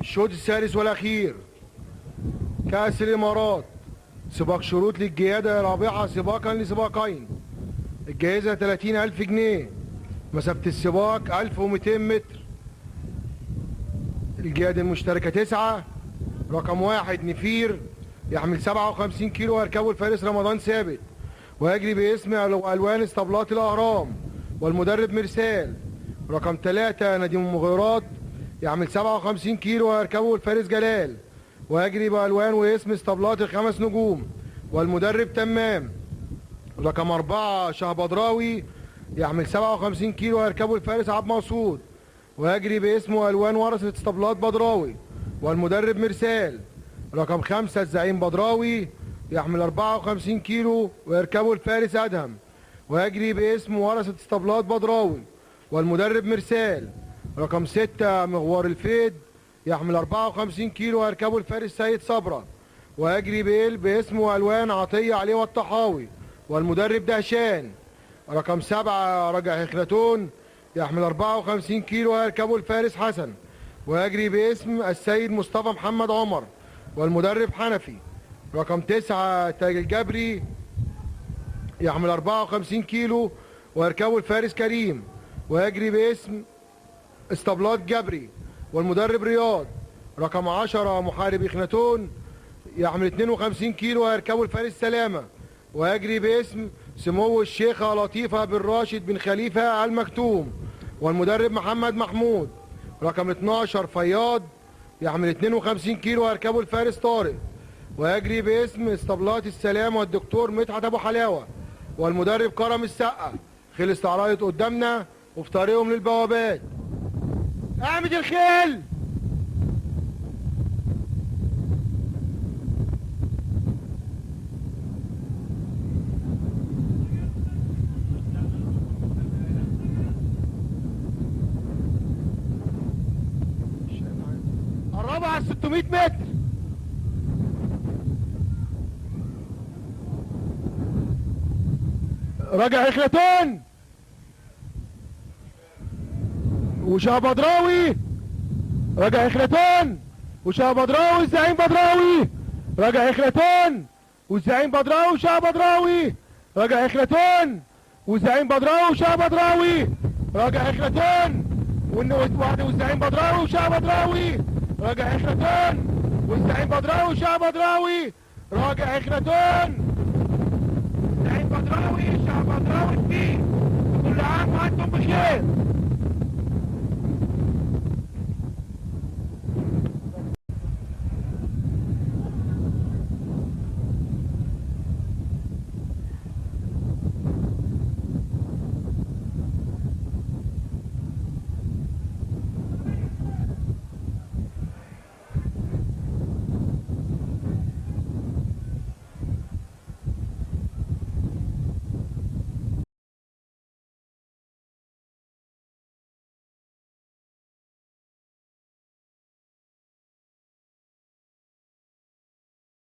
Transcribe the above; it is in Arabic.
الشوط الثالث والأخير كأس الإمارات. سباق شروط للجيادة الرابعة سباقا لسباقين. الجائزة 30,000 جنيه. مسافة السباق 1200 متر. الجيادة المشتركة 9. رقم 1 نفير يحمل 57 كيلو ويركبه الفارس رمضان ثابت ويجري باسم ألوان اسطبلات الأهرام والمدرب مرسال. رقم 3 نديم المغيرات يحمل 57 كيلو ويركبه الفارس جلال ويجري بألوان واسم اسطبلات الخمس نجوم والمدرب تمام. رقم 4 شهبدراوي يحمل 57 كيلو ويركبه الفارس عبد مقصود ويجري باسم والوان ورثة اسطبلات بدراوي والمدرب مرسال. رقم 5 الزعيم بدراوي يحمل 54 كيلو ويركبه الفارس ادهم ويجري باسم ورثة اسطبلات بدراوي والمدرب مرسال. رقم 6 مغوار الفيد يحمل 54 كيلو ويركبه الفارس سيد صبرا ويجري باسم والوان عطية عليه والطحاوي والمدرب دهشان. رقم 7 رجع اخناتون يحمل 54 كيلو ويركبه الفارس حسن ويجري باسم السيد مصطفى محمد عمر والمدرب حنفي. رقم 9 تاج الجبري يحمل 54 كيلو ويركبه الفارس كريم ويجري باسم اسطبلات جبري والمدرب رياض. رقم 10 محارب اخناتون يحمل 52 كيلو ويركبه الفارس سلامة ويجري باسم سمو الشيخة لطيفة بن راشد بن خليفة المكتوم والمدرب محمد محمود. رقم 12 فياض يحمل 52 كيلو ويركبه الفارس طارق ويجري باسم اسطبلات السلام والدكتور مدحت ابو حلاوه والمدرب كرم السقا. خلص عرايط قدامنا وفي طريقهم للبوابات. اعمد الخيل. قربوا على 600 متر. رجع اخناتون وشهبدراوي. رجع اخناتون وشهبدراوي الزعيم بدراوي. رجع اخناتون والزعيم بدراوي وشهبدراوي. رجع اخناتون والزعيم بدراوي وشهبدراوي. رجع اخناتون والزعيم بدراوي وشهبدراوي. راجع اخناتون والزعيم بدراوي وشهبدراوي. راجع اخناتون الزعيم بدراوي شهبدراوي فيه. كل عام وانتم بخير.